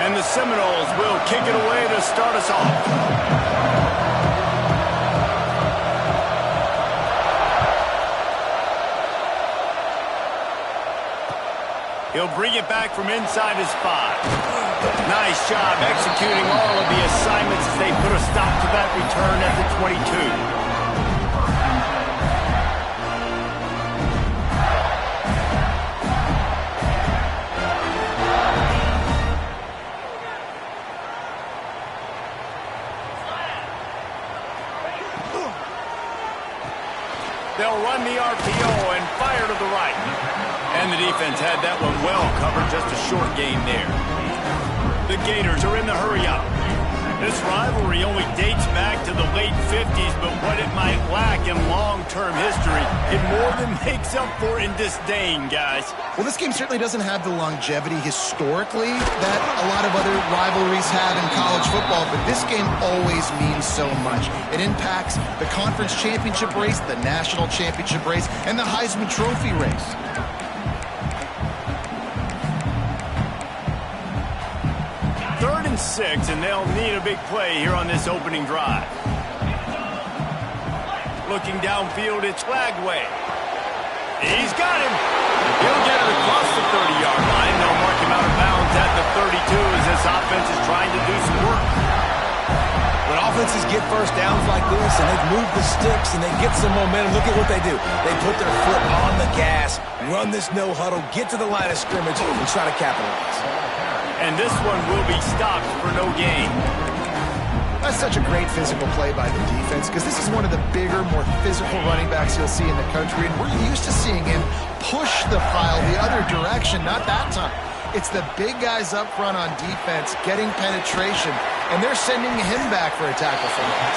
And the Seminoles will kick it away to start us off. He'll bring it back from inside his 5. Nice job executing all of the assignments as they put a stop to that return at the 22. They'll run the RPO and fire to the right. And the defense had that one well covered, just a short gain there. The Gators are in the hurry-up. This rivalry only dates back to the late 50s, but what it might lack in long-term history, it more than makes up for in disdain, guys. Well, this game certainly doesn't have the longevity historically that a lot of other rivalries have in college football, but this game always means so much. It impacts the conference championship race, the national championship race, and the Heisman Trophy race. Third and 6, and they'll need a big play here on this opening drive. Looking downfield, it's Flagway. He's got him. He'll get it across the 30-yard line. They'll mark him out of bounds at the 32 as this offense is trying to do some work. When offenses get first downs like this and they've moved the sticks and they get some momentum, look at what they do. They put their foot on the gas, run this no huddle, get to the line of scrimmage, and try to capitalize. And this one will be stopped for no gain. That's such a great physical play by the defense because this is one of the bigger, more physical running backs you'll see in the country, and we're used to seeing him push the pile the other direction, not that time. It's the big guys up front on defense getting penetration, and they're sending him back for a tackle for that.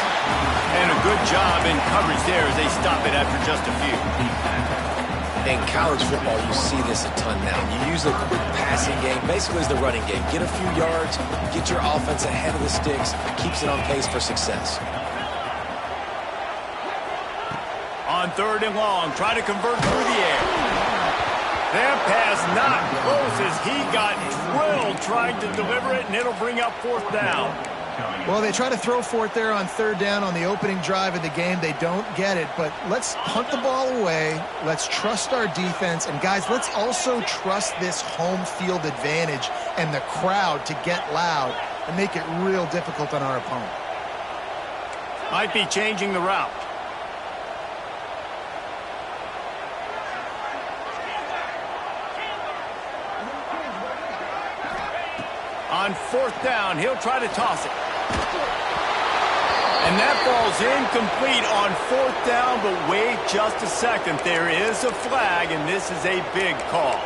And a good job in coverage there as they stop it after just a few. In college football, you see this a ton now. You use a quick passing game, basically as the running game. Get a few yards, get your offense ahead of the sticks, keeps it on pace for success. On 3rd and long, try to convert through the air. That pass not close as he got drilled trying to deliver it, and it'll bring up 4th down. Well, they try to throw for it there on 3rd down on the opening drive of the game. They don't get it, but let's punt the ball away. Let's trust our defense. And, guys, let's also trust this home field advantage and the crowd to get loud and make it real difficult on our opponent. Might be changing the route. On 4th down, he'll try to toss it. And that ball's incomplete on 4th down, but wait just a second. There is a flag, and this is a big call.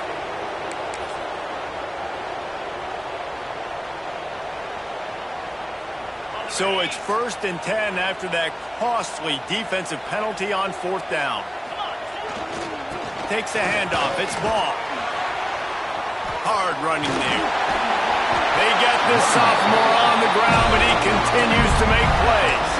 So it's 1st and 10 after that costly defensive penalty on 4th down. Takes the handoff. It's Ball. Hard running there. They get this sophomore on the ground, but he continues to make plays.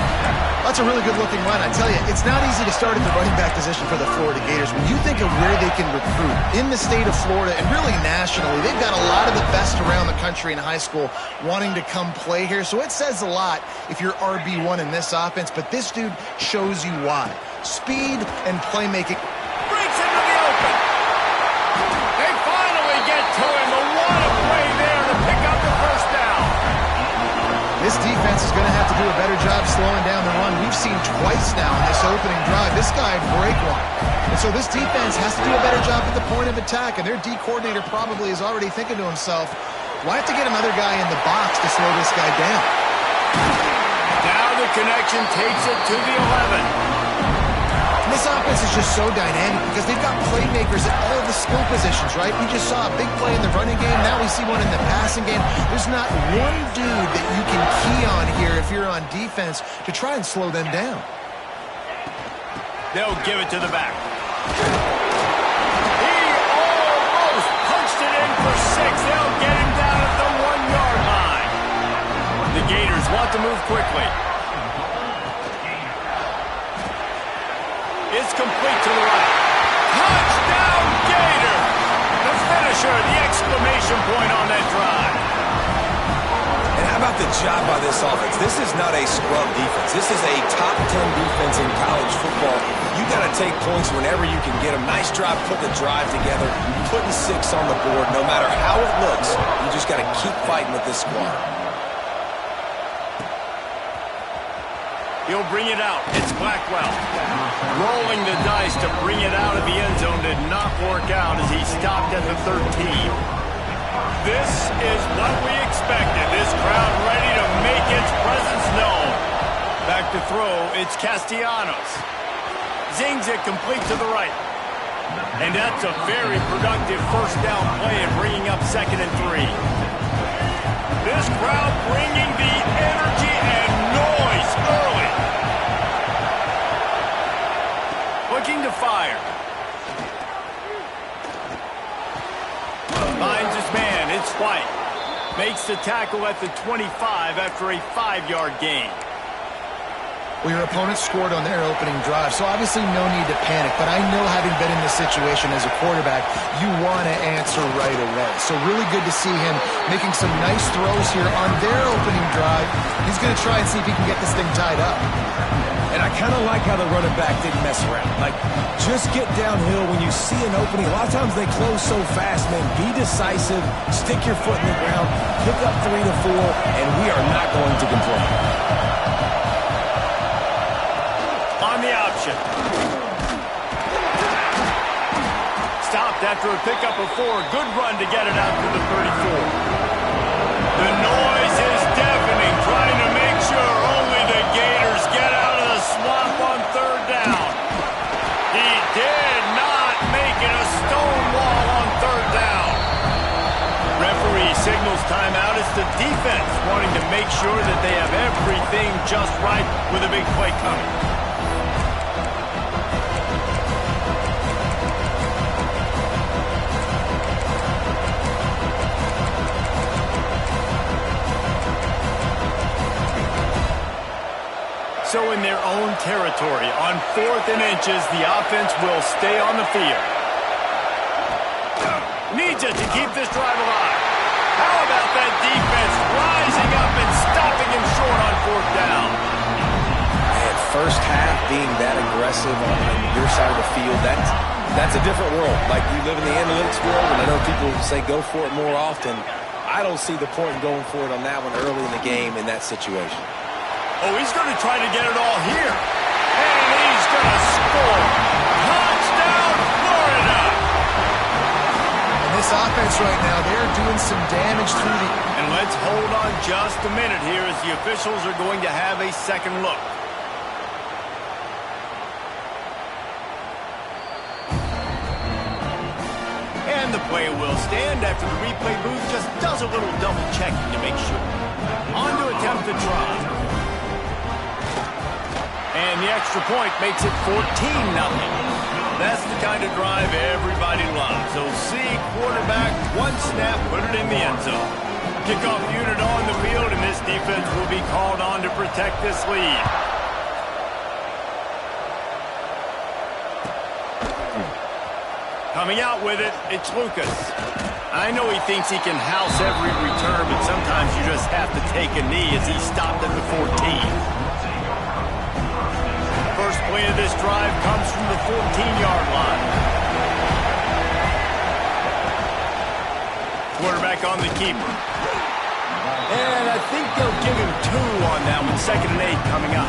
That's a really good-looking run. I tell you, it's not easy to start at the running back position for the Florida Gators. When you think of where they can recruit in the state of Florida and really nationally, they've got a lot of the best around the country in high school wanting to come play here. So it says a lot if you're RB1 in this offense, but this dude shows you why. Speed and playmaking. Breaks into the open. They finally get to him. A what a play there to pick up the 1st down. This defense is going to have to do a better job slowing down the run. We've seen twice now in this opening drive. This guy break one. And so this defense has to do a better job at the point of attack, and their D coordinator probably is already thinking to himself, well, I have to get another guy in the box to slow this guy down. Now the connection takes it to the 11. This offense is just so dynamic because they've got playmakers at all of the skill positions, right? We just saw a big play in the running game. Now we see one in the passing game. There's not one dude that you can key on here if you're on defense to try and slow them down. They'll give it to the back. He almost punched it in for 6. They'll get him down at the 1-yard line. The Gators want to move quickly. It's complete to the right. Touchdown, Gator! The finisher, the exclamation point on that drive. How about the job by this offense? This is not a scrub defense. This is a top 10 defense in college football. You got to take points whenever you can get them. Nice job putting the drive together, putting 6 on the board. No matter how it looks, you just got to keep fighting with this squad. He'll bring it out. It's Blackwell. Rolling the dice to bring it out of the end zone did not work out as he stopped at the 13. This is what we expected. This crowd ready to make its presence known. Back to throw, it's Castellanos. Zings it complete to the right. And that's a very productive first down play and bringing up 2nd and 3. This crowd bringing the energy and noise early. Looking to fire. Finds his man. It's White. Makes the tackle at the 25 after a 5-yard gain. Well, your opponent scored on their opening drive, so obviously no need to panic. But I know, having been in this situation as a quarterback, you want to answer right away. So really good to see him making some nice throws here on their opening drive. He's going to try and see if he can get this thing tied up. And I kind of like how the running back didn't mess around. Like, just get downhill when you see an opening. A lot of times they close so fast, man. Be decisive, stick your foot in the ground, pick up 3 to 4, and we are not going to complain. On the option. Stopped after a pickup of 4. Good run to get it out to the 34. The noise is deafening, trying to make sure only the Gators get out of the swamp on 3rd down. He did not make it a stone wall on 3rd down. Referee signals timeout. It's the defense wanting to make sure that they have everything just right with a big play coming. So in their own territory, on 4th and inches, the offense will stay on the field. Needs it to keep this drive alive. How about that defense rising up and stopping him short on 4th down? Man, first half being that aggressive on your side of the field, that's a different world. Like, you live in the analytics world, and I know people say go for it more often. I don't see the point in going for it on that one early in the game in that situation. Oh, he's going to try to get it all here. And he's going to score. Touchdown, Florida! And this offense right now, they're doing some damage through the... And let's hold on just a minute here as the officials are going to have a second look. And the play will stand after the replay booth just does a little double checking to make sure. On to attempt to try. And the extra point makes it 14-0. That's the kind of drive everybody loves. So see quarterback, one snap, put it in the end zone. Kickoff unit on the field, and this defense will be called on to protect this lead. Coming out with it, it's Lucas. I know he thinks he can house every return, but sometimes you just have to take a knee as he stopped at the 14. First play of this drive comes from the 14-yard line. Quarterback on the keeper. And I think they'll give him 2 on that one. 2nd and 8 coming up.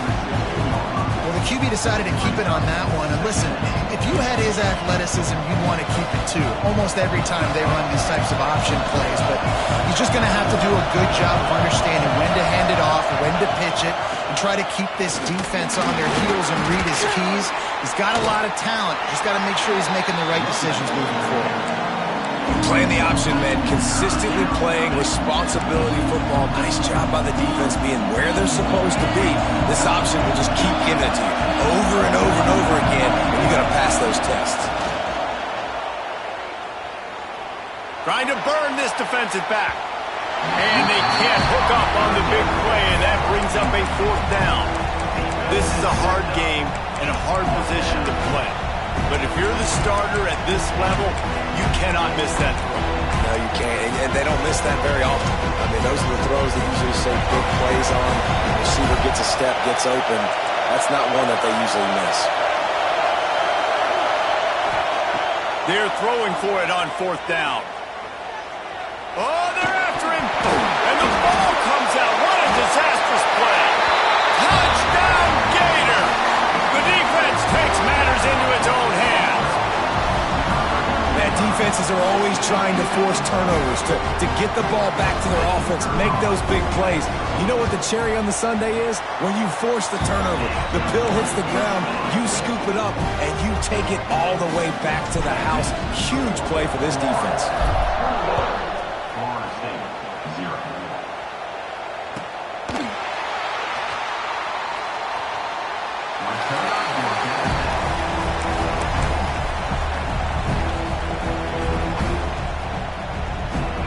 Well, the QB decided to keep it on that one. And listen, if you had his athleticism, you'd want to keep it too. Almost every time they run these types of option plays. But he's just going to have to do a good job of understanding when to hand it off, when to pitch it, and try to keep this defense on their heels and read his keys. He's got a lot of talent. Just got to make sure he's making the right decisions moving forward. Playing the option, man. Consistently playing responsibility football. Nice job by the defense being where they're supposed to be. This option will just keep giving it to you over and over and over again, and you got to pass those tests. Trying to burn this defensive back. And they can't hook up on the big play, and that brings up a 4th down. This is a hard game and a hard position to play. But if you're the starter at this level, you cannot miss that throw. No, you can't. And they don't miss that very often. I mean, those are the throws that usually say big plays on. The receiver gets a step, gets open. That's not one that they usually miss. They're throwing for it on 4th down. Oh, they're after him. And the ball comes out. What a disastrous play. Touchdown, Gator. The defense takes matters into its own hands. Man, defenses are always trying to force turnovers, to get the ball back to their offense, make those big plays. You know what the cherry on the sundae is? When you force the turnover, the pill hits the ground, you scoop it up, and you take it all the way back to the house. Huge play for this defense.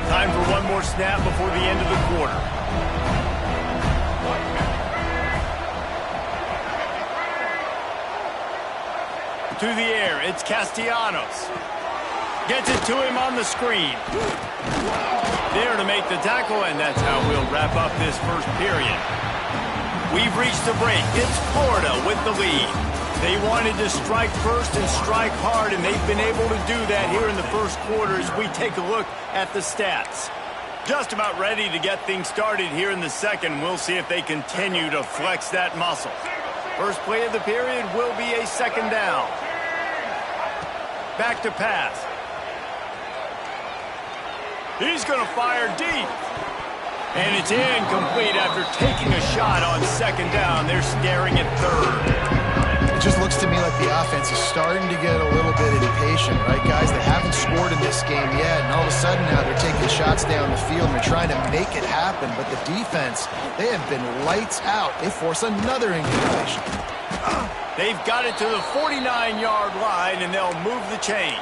Time for one more snap before the end of the quarter. To the air, it's Castellanos. Gets it to him on the screen. There to make the tackle, and that's how we'll wrap up this first period. We've reached the break. It's Florida with the lead. They wanted to strike first and strike hard, and they've been able to do that here in the first quarter as we take a look at the stats. Just about ready to get things started here in the second. We'll see if they continue to flex that muscle. First play of the period will be a 2nd down. Back to pass. He's going to fire deep. And it's incomplete after taking a shot on 2nd down. They're staring at 3rd. It just looks to me like the offense is starting to get a little bit impatient, right, guys? They haven't scored in this game yet, and all of a sudden now they're taking shots down the field and they're trying to make it happen. But the defense, they have been lights out. They force another incompletion. They've got it to the 49-yard line, and they'll move the chains.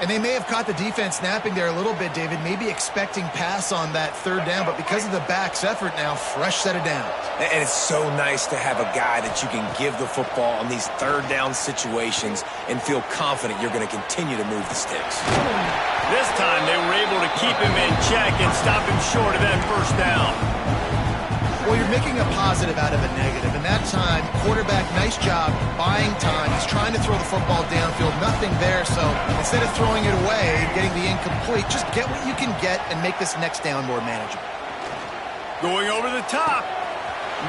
And they may have caught the defense napping there a little bit, David, maybe expecting pass on that 3rd down, but because of the back's effort now, fresh set of downs. And it's so nice to have a guy that you can give the football on these 3rd down situations and feel confident you're going to continue to move the sticks. This time they were able to keep him in check and stop him short of that 1st down. Well, you're making a positive out of a negative. And that time, quarterback, nice job, buying time. He's trying to throw the football downfield, nothing there. So instead of throwing it away, getting the incomplete, just get what you can get and make this next down more manageable. Going over the top.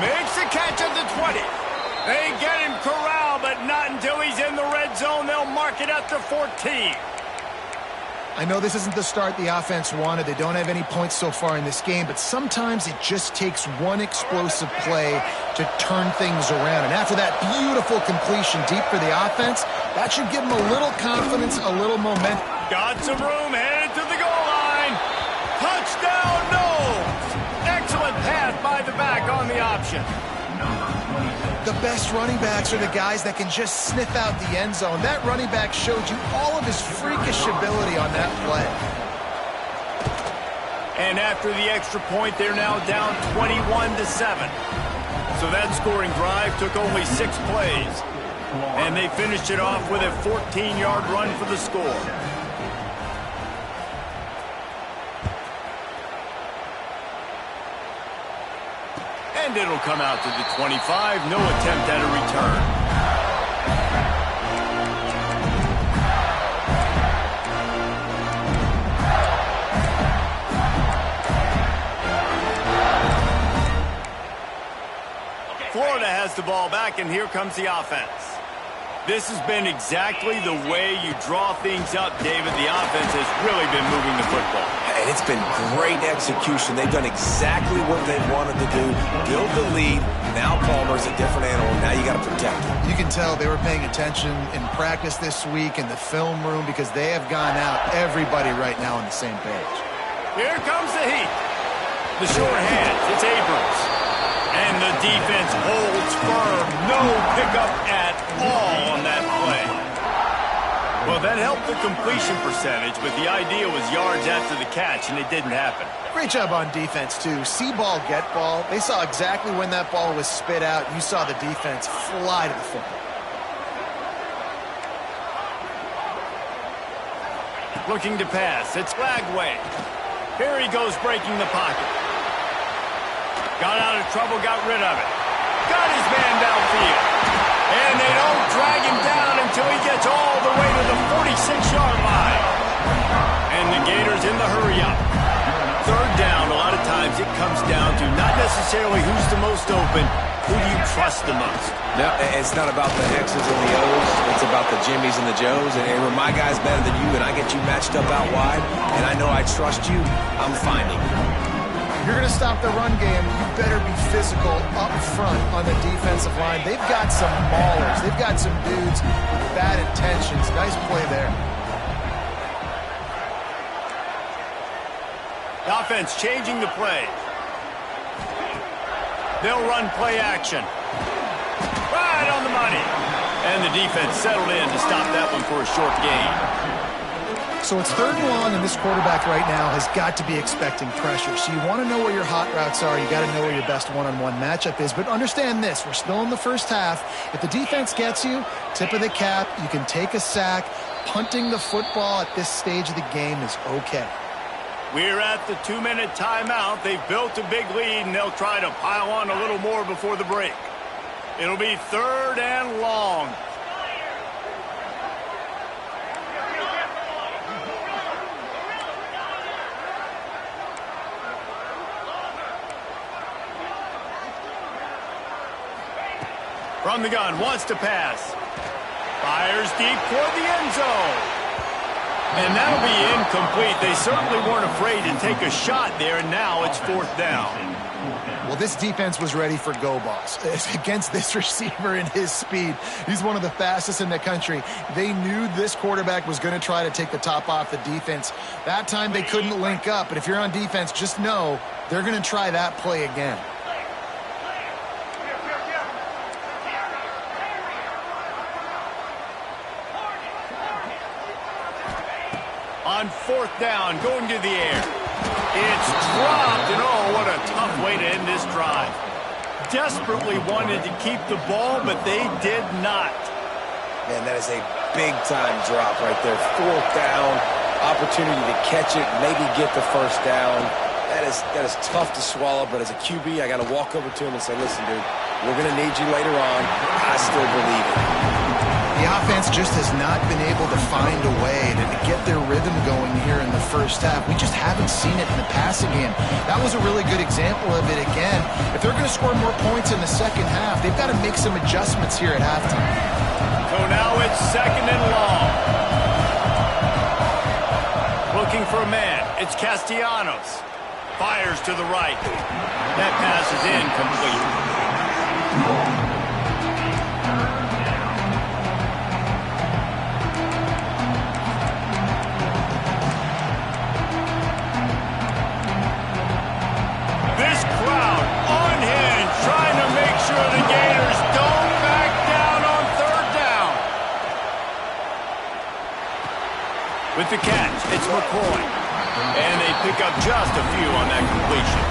Makes the catch at the 20. They get him corralled, but not until he's in the red zone. They'll mark it at the 14. I know this isn't the start the offense wanted. They don't have any points so far in this game, but sometimes it just takes one explosive play to turn things around. And after that beautiful completion deep for the offense, that should give them a little confidence, a little momentum. Got some room, headed to the goal line. Touchdown, Knowles. Excellent pass by the back on the option. The best running backs are the guys that can just sniff out the end zone. That running back showed you all of his freakish ability on that play. And after the extra point, they're now down 21-7. So that scoring drive took only 6 plays. And they finished it off with a 14-yard run for the score. And it'll come out to the 25. No attempt at a return. Florida has the ball back, and here comes the offense. This has been exactly the way you draw things up, David. The offense has really been moving the football. And it's been great execution. They've done exactly what they wanted to do. Build the lead. Now Palmer's a different animal. Now you got to protect him. You can tell they were paying attention in practice this week in the film room because they have gone out, everybody right now on the same page. Here comes the heat. The short hands. It's Abrams. And the defense holds firm. No pickup at all on that play. Well, that helped the completion percentage, but the idea was yards after the catch, and it didn't happen. Great job on defense, too. See ball, get ball. They saw exactly when that ball was spit out. You saw the defense fly to the football. Looking to pass. It's Lagway. Here he goes breaking the pocket. Got out of trouble, got rid of it. Got his man downfield. And they don't drag him down until he gets all the way to the 46-yard line. And the Gators in the hurry-up. Third down, a lot of times it comes down to not necessarily who's the most open, who do you trust the most? No, it's not about the X's and the O's. It's about the Jimmies and the Joes. And when my guy's better than you and I get you matched up out wide, and I know I trust you, I'm finding you. If you're going to stop the run game, you better be physical up front on the defensive line. They've got some maulers. They've got some dudes with bad intentions. Nice play there. The offense changing the play. They'll run play action. Right on the money. And the defense settled in to stop that one for a short gain. So it's 3rd and long, and this quarterback right now has got to be expecting pressure. So you want to know where your hot routes are. You got to know where your best one-on-one matchup is. But understand this, we're still in the first half. If the defense gets you, tip of the cap, you can take a sack. Punting the football at this stage of the game is okay. We're at the 2-minute timeout. They've built a big lead, and they'll try to pile on a little more before the break. It'll be 3rd and long. From the gun, wants to pass. Fires deep toward the end zone. And that'll be incomplete. They certainly weren't afraid to take a shot there, and now it's 4th down. Well, this defense was ready for go balls against this receiver and his speed. He's one of the fastest in the country. They knew this quarterback was going to try to take the top off the defense. That time they couldn't link up, but if you're on defense, just know they're going to try that play again. On 4th down, going to the air. It's dropped, and oh, what a tough way to end this drive. Desperately wanted to keep the ball, but they did not. Man, that is a big-time drop right there. 4th down, opportunity to catch it, maybe get the first down. That is tough to swallow, but as a QB, I got to walk over to him and say, listen, dude, we're going to need you later on. I still believe it. The offense just has not been able to find a way to get their rhythm going here in the first half. We just haven't seen it in the passing game. That was a really good example of it again. If they're going to score more points in the second half, they've got to make some adjustments here at halftime. So now it's 2nd and long. Looking for a man. It's Castellanos. Fires to the right. That pass is incomplete. The Gators don't back down on 3rd down. With the catch, it's McCoy. And they pick up just a few on that completion.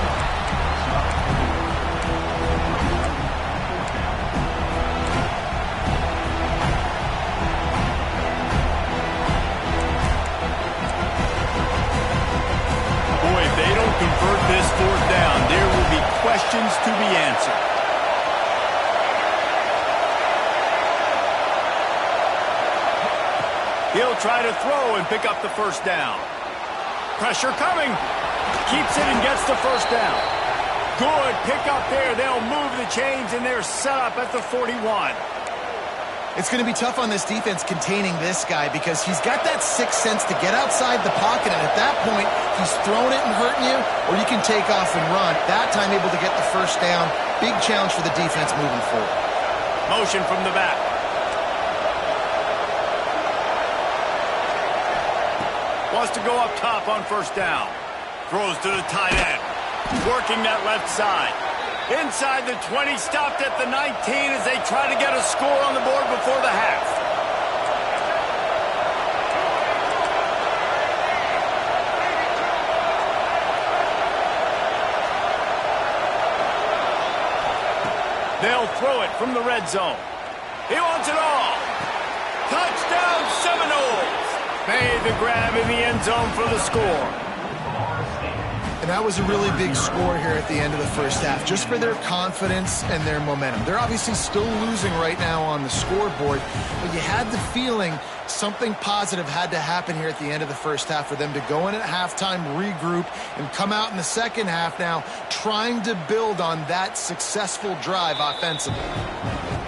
Boy, if they don't convert this 4th down, there will be questions to be answered. He'll try to throw and pick up the first down. Pressure coming. Keeps it and gets the first down. Good pick up there. They'll move the chains, and they're set up at the 41. It's going to be tough on this defense containing this guy because he's got that sixth sense to get outside the pocket, and at that point, he's throwing it and hurting you, or you can take off and run. That time able to get the first down. Big challenge for the defense moving forward. Motion from the back. Wants to go up top on first down. Throws to the tight end. Working that left side. Inside the 20, stopped at the 19 as they try to get a score on the board before the half. They'll throw it from the red zone. He wants it all. Touchdown Seminoles. Made the grab in the end zone for the score. And that was a really big score here at the end of the first half, just for their confidence and their momentum. They're obviously still losing right now on the scoreboard, but you had the feeling something positive had to happen here at the end of the first half for them to go in at halftime, regroup, and come out in the second half now trying to build on that successful drive offensively.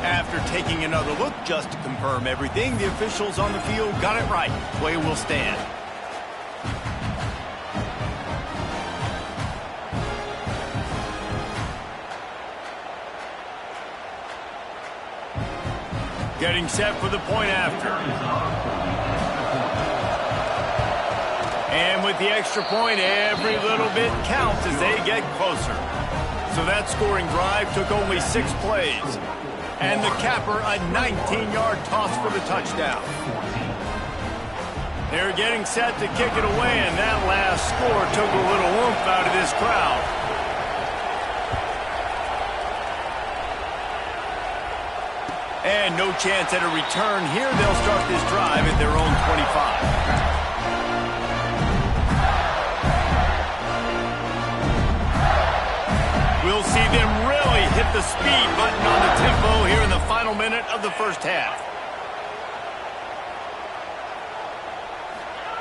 After taking another look just to confirm everything, the officials on the field got it right. Play will stand. Getting set for the point after. And with the extra point, every little bit counts as they get closer. So that scoring drive took only 6 plays. And the capper, a 19-yard toss for the touchdown. They're getting set to kick it away, and that last score took a little oomph out of this crowd. And no chance at a return here. They'll start this drive at their own 25. We'll see them really hit the speed button on the tempo here in the final minute of the first half.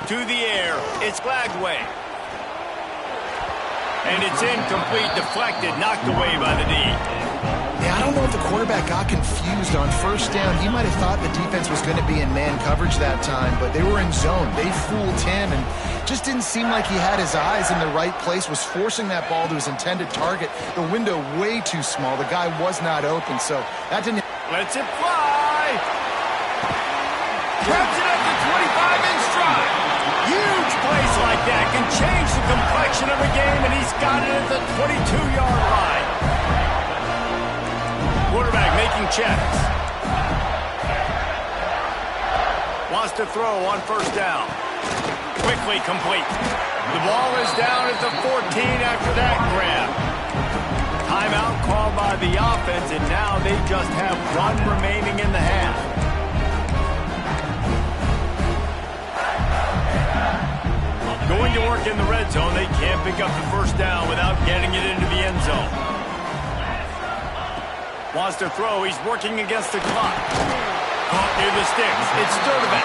To the air, it's Glagway. And it's incomplete, deflected, knocked away by the D. Yeah, I don't know if the quarterback got confused on first down. He might have thought the defense was going to be in man coverage that time, but they were in zone. They fooled him and just didn't seem like he had his eyes in the right place, was forcing that ball to his intended target. The window way too small. The guy was not open, so that didn't... Lets it fly. Grabs it up to 25 in stride. Huge plays like that can change the complexion of a game, and he's got it at the 22-yard line. Quarterback making checks. Wants to throw on first down. Quickly complete. The ball is down at the 14 after that grab. Timeout called by the offense, and now they just have 1 remaining in the half. Going to work in the red zone, they can't pick up the first down without getting it into the end zone. Wants to throw. He's working against the clock. Caught near the sticks. It's Sturdivant.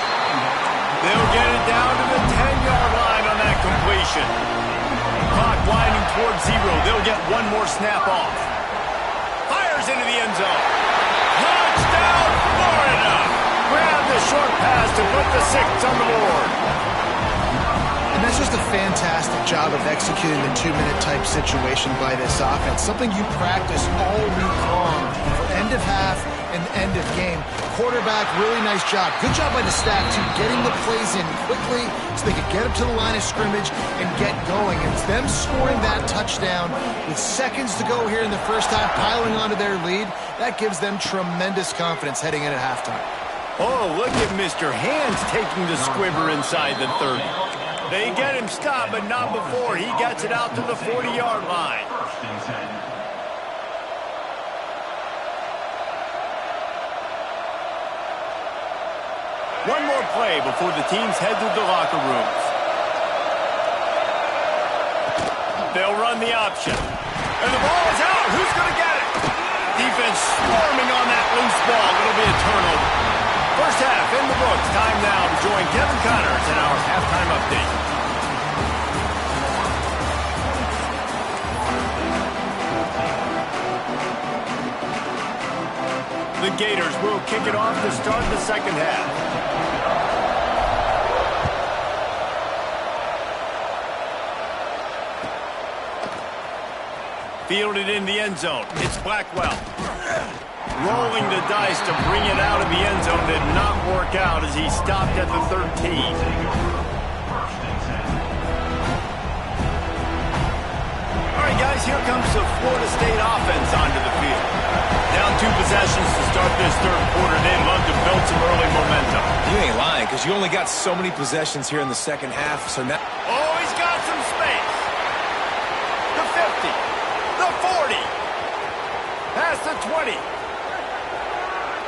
They'll get it down to the 10-yard line on that completion. Clock winding towards 0. They'll get 1 more snap off. Fires into the end zone. Touchdown, Florida! Grab the short pass to put the 6 on the board. And that's just a fantastic job of executing the 2-minute type situation by this offense. Something you practice all week long for end of half and end of game. Quarterback, really nice job. Good job by the staff, too, getting the plays in quickly so they could get up to the line of scrimmage and get going. And it's them scoring that touchdown with seconds to go here in the first half, piling onto their lead. That gives them tremendous confidence heading in at halftime. Oh, look at Mr. Hands taking the squibber inside the 30. They get him stopped, but not before he gets it out to the 40-yard line. One more play before the teams head to the locker rooms. They'll run the option. And the ball is out. Who's going to get it? Defense swarming on that loose ball. It'll be a turnover. First half in the books. Time now to join Kevin Connors in our halftime update. The Gators will kick it off to start the second half. Fielded in the end zone. It's Blackwell. Rolling the dice to bring it out of the end zone did not work out as he stopped at the 13. All right, guys, here comes the Florida State offense onto the field. Down 2 possessions to start this third quarter. They'd love to build some early momentum. You ain't lying, because you only got so many possessions here in the second half, so now... Oh, he's got some space. The 50. The 40. Past the 20.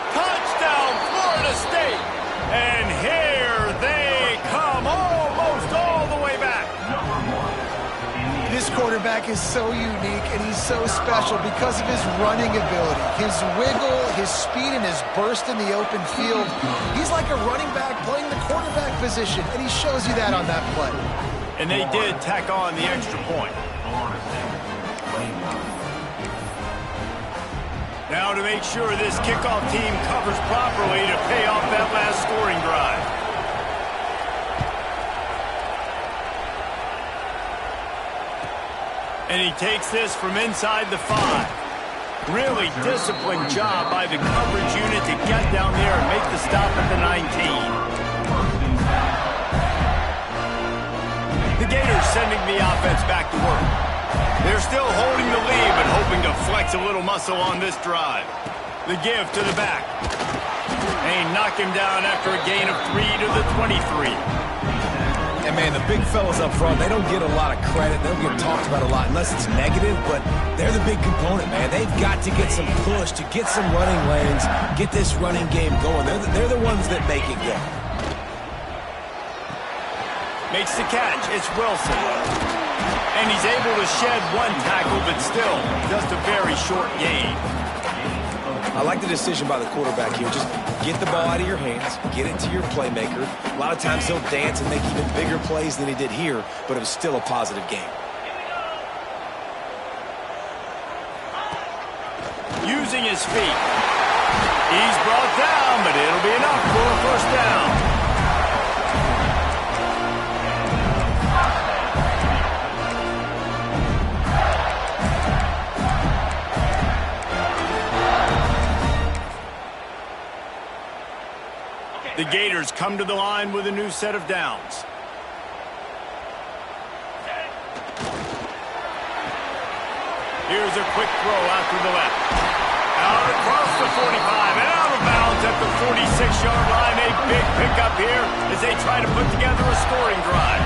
Touchdown, Florida State. And here they come. quarterback is so unique, and he's so special because of his running ability, his wiggle, his speed, and his burst in the open field. He's like a running back playing the quarterback position, and he shows you that on that play. And they did tack on the extra point. Now to make sure this kickoff team covers properly to pay off that last scoring drive. And he takes this from inside the 5. Really disciplined job by the coverage unit to get down there and make the stop at the 19. The Gators sending the offense back to work. They're still holding the lead, but hoping to flex a little muscle on this drive. The give to the back. They knock him down after a gain of 3 to the 23. And, man, the big fellas up front, they don't get a lot of credit. They don't get talked about a lot unless it's negative, but they're the big component, man. They've got to get some push, to get some running lanes, get this running game going. They're the ones that make it go. Makes the catch. It's Wilson. And he's able to shed one tackle, but still just a very short gain. I like the decision by the quarterback here. Just get the ball out of your hands, get it to your playmaker. A lot of times he'll dance and make even bigger plays than he did here, but it was still a positive game. Using his feet. He's brought down, but it'll be enough for a first down. The Gators come to the line with a new set of downs. Here's a quick throw out to the left. Out across the 45 and out of bounds at the 46-yard line. A big pickup here as they try to put together a scoring drive.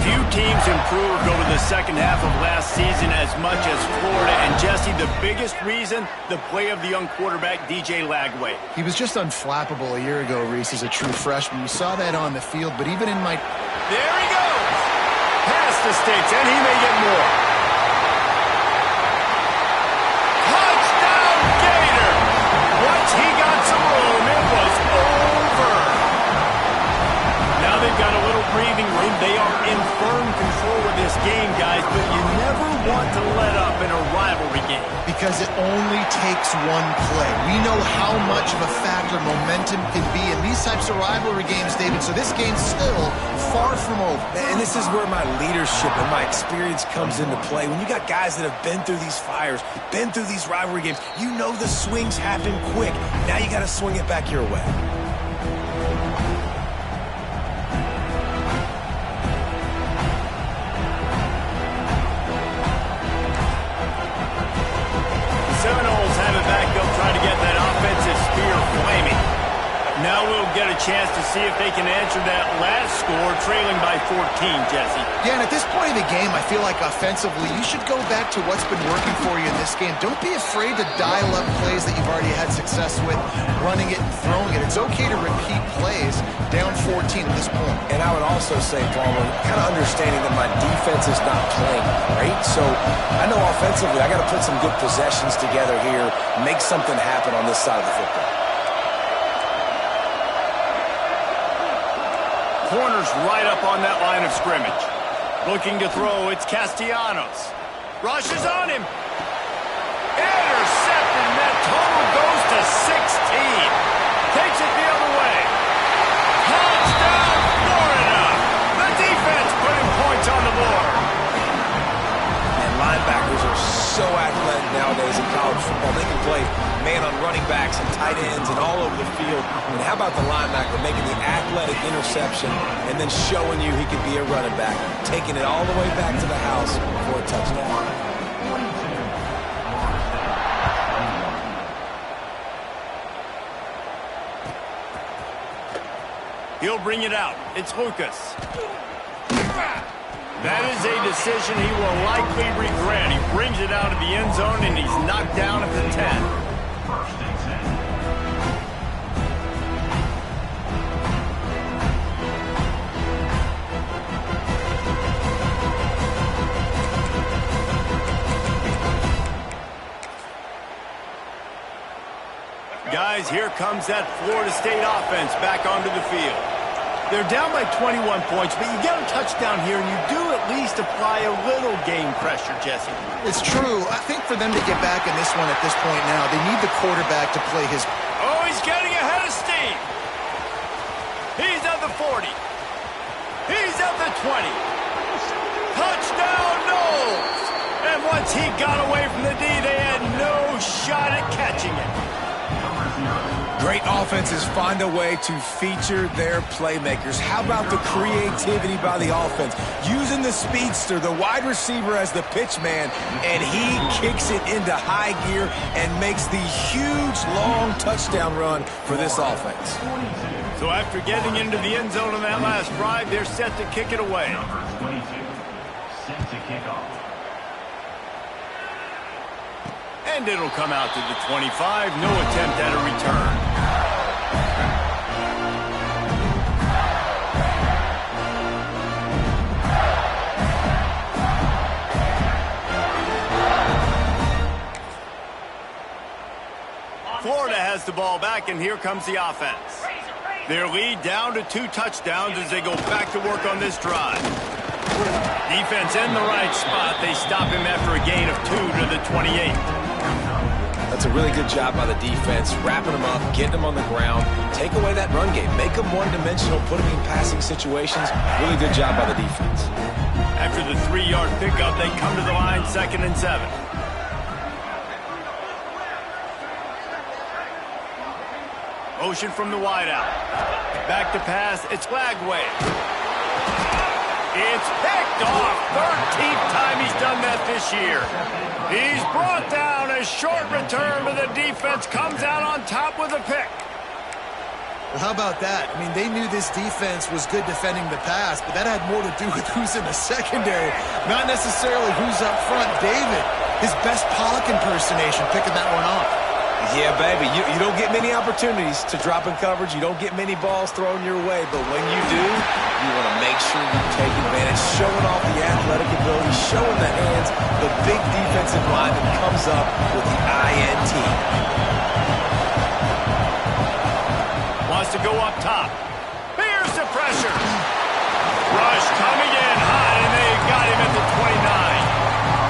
Few teams improved over the second half of last season as much as Florida. And, Jesse, the biggest reason, the play of the young quarterback, DJ Lagway. He was just unflappable a year ago, Reese, as a true freshman. We saw that on the field, but even in my... There he goes! Past the sticks, and he may get more. Touchdown, Gator! Once he got some room, it was over. Now they've got a little breathing room. They are in firm control of this game, guys, but you never want to let up in a rivalry game. Because it only takes one play. We know how much of a factor momentum can be in these types of rivalry games, David, so this game's still far from over. And this is where my leadership and my experience comes into play. When you got guys that have been through these fires, been through these rivalry games, you know the swings happen quick. Now you got to swing it back your way. Seminoles have it back. They'll try to get that offensive spear flaming. Now we'll get a chance to see if they can answer that last score, trailing by 14, Jesse. Yeah, and at this point of the game, I feel like offensively, you should go back to what's been working for you in this game. Don't be afraid to dial up plays that you've already had success with, running it and throwing it. It's okay to repeat plays down 14 at this point. And I would also say, Palmer, kind of understanding that my defense is not playing great. So I know offensively I got to put some good possessions together here, make something happen on this side of the football. Corners right up on that line of scrimmage. Looking to throw, it's Castellanos. Rushes on him. Intercepted, and that total goes to 16. Takes it the other way. Touchdown, Florida. The defense putting points on the board. And linebackers are so athletic nowadays in college football. They can play man on running backs and tight ends and all over the field. And how about the linebacker making the athletic interception and then showing you he could be a running back, taking it all the way back to the house for a touchdown. He'll bring it out. It's Lucas. That is a decision he will likely regret. He brings it out of the end zone, and he's knocked down at the 10. here comes that Florida State offense back onto the field. They're down by 21 points, but you get a touchdown here, and you do at least apply a little game pressure, Jesse. It's true. I think for them to get back in this one at this point now, they need the quarterback to play his... Oh, he's getting ahead of steam. He's at the 40. He's at the 20. Touchdown, Knowles! And once he got away from the D, they had no shot at catching it. Great offenses find a way to feature their playmakers. How about the creativity by the offense? Using the speedster, the wide receiver as the pitch man, and he kicks it into high gear and makes the huge, long touchdown run for this offense. So after getting into the end zone on that last drive, they're set to kick it away. Set to kick off. And it'll come out to the 25. No attempt at a return. Florida has the ball back, and here comes the offense. Their lead down to 2 touchdowns as they go back to work on this drive. Defense in the right spot. They stop him after a gain of 2 to the 28. That's a really good job by the defense, wrapping them up, getting them on the ground, take away that run game, make them one-dimensional, put them in passing situations. Really good job by the defense. After the 3-yard pickup, they come to the line, 2nd and 7. Motion from the wideout. Back to pass. It's Lagway. It's picked off. 13th time he's done that this year. He's brought down. A short return, but the defense comes out on top with a pick. Well, how about that? I mean, they knew this defense was good defending the pass, but that had more to do with who's in the secondary, not necessarily who's up front. David, his best Pollock impersonation, picking that one off. Yeah, baby, you don't get many opportunities to drop in coverage. You don't get many balls thrown your way, but when you do, you want to make sure you take advantage, showing off the athletic ability, showing the hands, the big defensive line that comes up with the INT. Wants to go up top. Here's the pressure. Rush coming in hot, and they got him at the 29.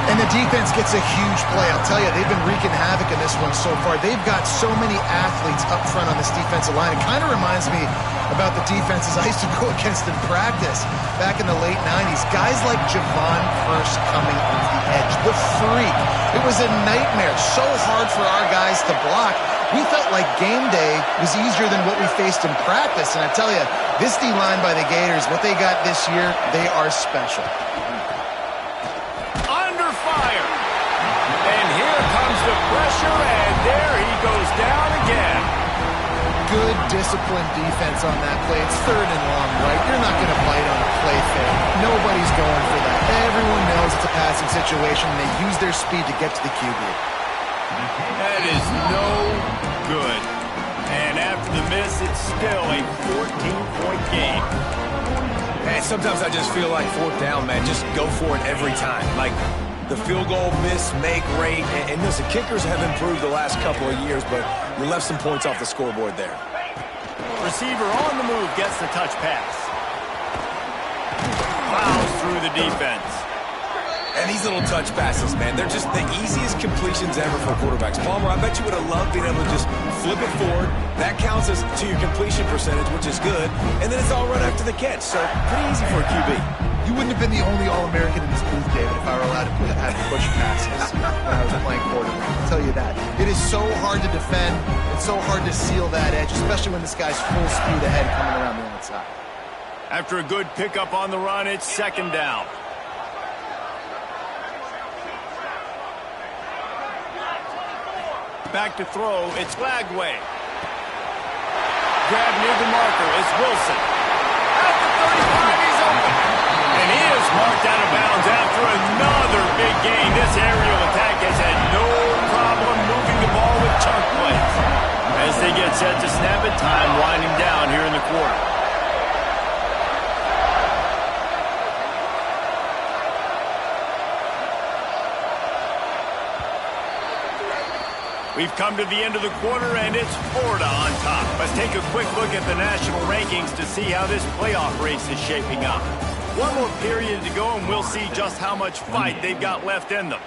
And the defense gets a huge play. I'll tell you, they've been wreaking havoc in this one so far. They've got so many athletes up front on this defensive line. It kind of reminds me about the defenses I used to go against in practice back in the late 90s. Guys like Javon Curse coming off the edge. The freak. It was a nightmare. So hard for our guys to block. We felt like game day was easier than what we faced in practice. And I tell you, this D-line by the Gators, what they got this year, they are special. The pressure, and there he goes down again. Good disciplined defense on that play. It's 3rd and long, right? You're not going to bite on a play fake. Nobody's going for that. Everyone knows it's a passing situation, and they use their speed to get to the QB. That is no good. And after the miss, it's still a 14-point game. And sometimes I just feel like 4th down, man. Just go for it every time. Like, the field goal miss-make rate, and listen, kickers have improved the last couple of years, but you left some points off the scoreboard there. Receiver on the move gets the touch pass. Plows through the defense. And these little touch passes, man, they're just the easiest completions ever for quarterbacks. Palmer, I bet you would have loved being able to just flip it forward. That counts as to your completion percentage, which is good, and then it's all run after the catch, so pretty easy for a QB. You wouldn't have been the only All-American in this booth, David, if I were allowed to have push passes when I was playing quarterback. I'll tell you that. It is so hard to defend. It's so hard to seal that edge, especially when this guy's full speed ahead coming around the outside. After a good pickup on the run, it's 2nd down. Back to throw, it's Lagway. Grab near the marker, it's Wilson. At the 35, he's open. And he is marked out of bounds after another big gain. This aerial attack has had no problem moving the ball with chunk plays. As they get set to snap it, time winding down here in the quarter. We We've come to the end of the quarter, and it's Florida on top. Let's take a quick look at the national rankings to see how this playoff race is shaping up. One more period to go, and we'll see just how much fight they've got left in them.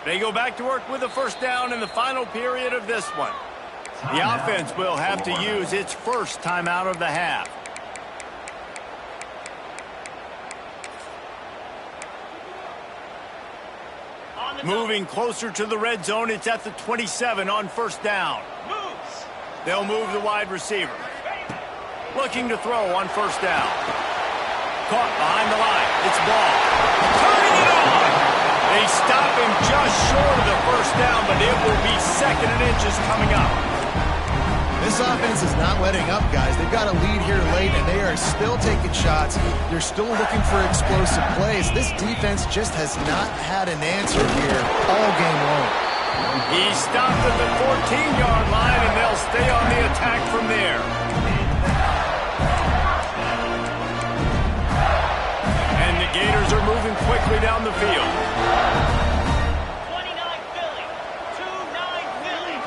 They go back to work with a first down in the final period of this one. The offense will have to use its first timeout of the half. Moving closer to the red zone, it's at the 27 on first down. They'll move the wide receiver. Looking to throw on first down. Caught behind the line. It's ball. Turning it on! They stop him just short of the first down, but it will be second and inches coming up. This offense is not letting up, guys. They've got a lead here late, and they are still taking shots. They're still looking for explosive plays. This defense just has not had an answer here all game long. He stopped at the 14-yard line, and they'll stay on the attack from there. And the Gators are moving quickly down the field. 29 Philly, 2-9 Philly.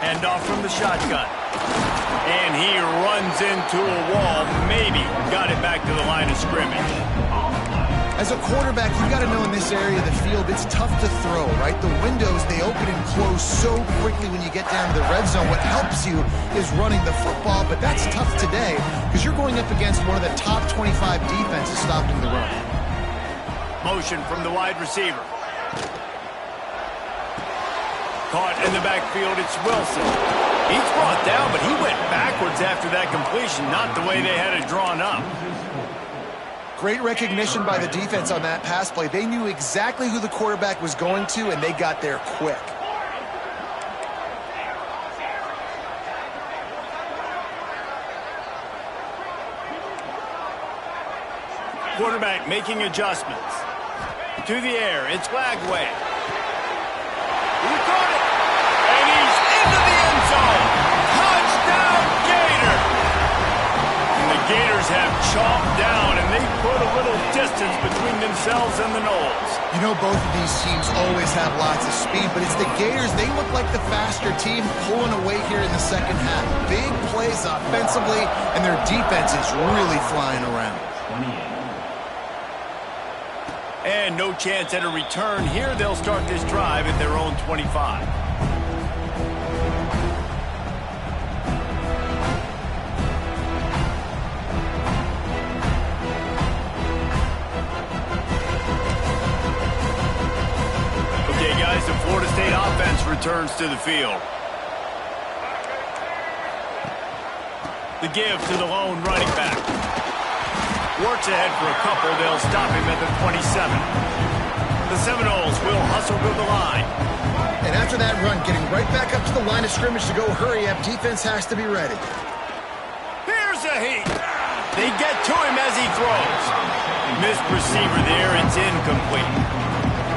Handoff from the shotgun. And he runs into a wall. Maybe got it back to the line of scrimmage. As a quarterback, you got to know in this area of the field, it's tough to throw, right? The windows, they open and close so quickly when you get down to the red zone. What helps you is running the football, but that's tough today because you're going up against one of the top 25 defenses stopping the run. Motion from the wide receiver. Caught in the backfield, it's Wilson. He's brought down, but he went backwards after that completion, not the way they had it drawn up. Great recognition by the defense on that pass play. They knew exactly who the quarterback was going to, and they got there quick. Quarterback making adjustments. To the air, it's Lagway. He caught it, and he's into the end zone. Touchdown, Gator! And the Gators have chomped down, and they put a little distance between themselves and the Noles. You know, both of these teams always have lots of speed, but it's the Gators. They look like the faster team pulling away here in the second half. Big plays offensively, and their defense is really flying around. 28. And no chance at a return here. They'll start this drive at their own 25. Okay, guys, the Florida State offense returns to the field. The give to the lone running back. Works ahead for a couple. They'll stop him at the 27. The Seminoles will hustle to the line. And after that run, getting right back up to the line of scrimmage to go hurry up, defense has to be ready. Here's a heat. They get to him as he throws. Missed receiver there. It's incomplete.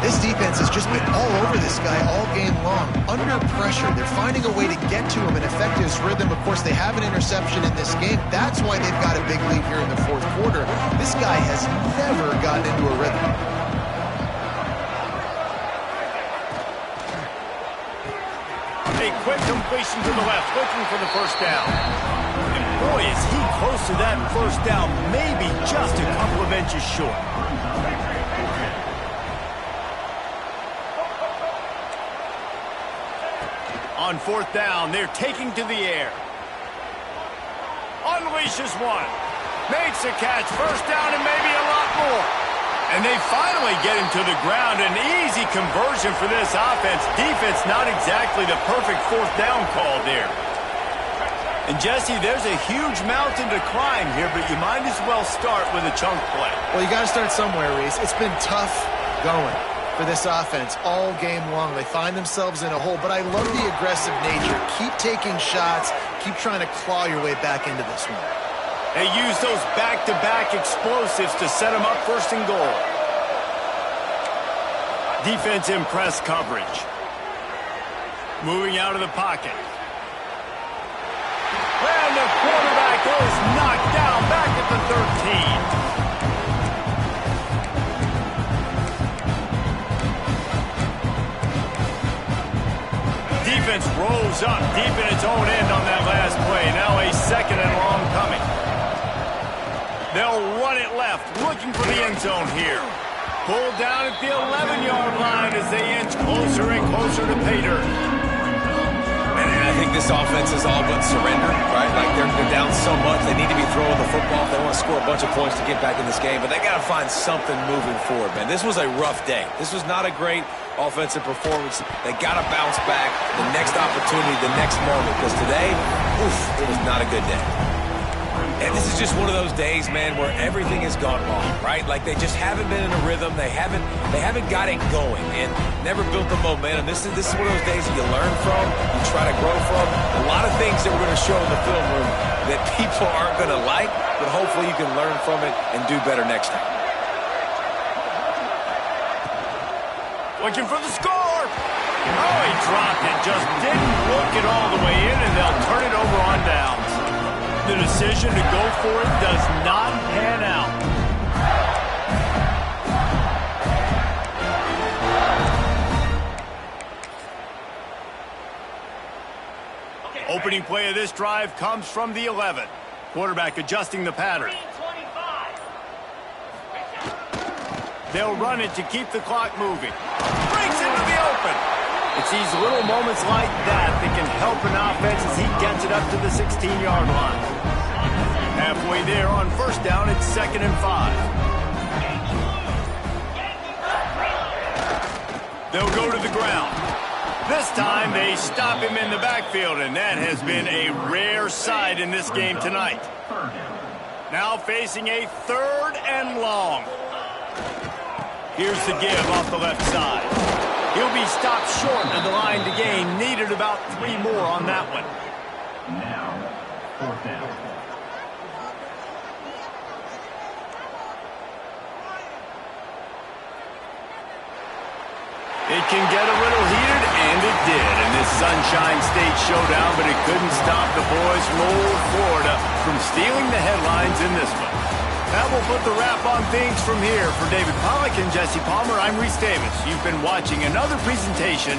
This defense has just been all over this guy all game long. Under pressure, they're finding a way to get to him and affect his rhythm. Of course, they have an interception in this game. That's why they've got a big lead here in the fourth quarter. This guy has never gotten into a rhythm. A quick completion to the left, looking for the first down. And boy, is he close to that first down, maybe just a couple of inches short. On fourth down, they're taking to the air. Unleashes one. Makes a catch. First down and maybe a lot more. And they finally get him to the ground. An easy conversion for this offense. Defense not exactly the perfect fourth down call there. And Jesse, there's a huge mountain to climb here, but you might as well start with a chunk play. Well, you got to start somewhere, Reese. It's been tough going for this offense all game long. They find themselves in a hole, but I love the aggressive nature. Keep taking shots, keep trying to claw your way back into this one. They use those back-to-back explosives to set them up first and goal. Defense in press coverage. Moving out of the pocket. And the quarterback is knocked down back at the 13. Defense rolls up deep in its own end on that last play. Now a second and long coming. They'll run it left, looking for the end zone here. Pulled down at the 11-yard line as they inch closer and closer to pay dirt. And I think this offense is all but surrendered, right? Like they're down so much, they need to be throwing the football. They want to score a bunch of points to get back in this game, but they got to find something moving forward, man. This was a rough day. This was not a great offensive performance. They got to bounce back the next opportunity, the next moment, because today, oof, it was not a good day. And this is just one of those days, man, where everything has gone wrong, right? Like they just haven't been in a rhythm. They haven't got it going and never built the momentum. This is one of those days that you learn from, you try to grow from. A lot of things that we're going to show in the film room that people aren't going to like, but hopefully you can learn from it and do better next time. Looking for the score. Oh, he dropped it. Just didn't look it all the way in, and they'll turn it over on downs. The decision to go for it does not pan out. Opening play of this drive comes from the 11. Quarterback adjusting the pattern. They'll run it to keep the clock moving. Breaks into the open. It's these little moments like that that can help an offense as he gets it up to the 16-yard line. Halfway there on first down, it's 2nd and 5. They'll go to the ground. This time they stop him in the backfield, and that has been a rare sight in this game tonight. Now facing a 3rd and long. Here's the give off the left side. He'll be stopped short of the line to gain. Needed about 3 more on that one. Now, 4th down. It can get a little heated, and it did in this Sunshine State showdown, but it couldn't stop the boys from old Florida from stealing the headlines in this one. That will put the wrap on things from here. For David Pollack and Jesse Palmer, I'm Reese Davis. You've been watching another presentation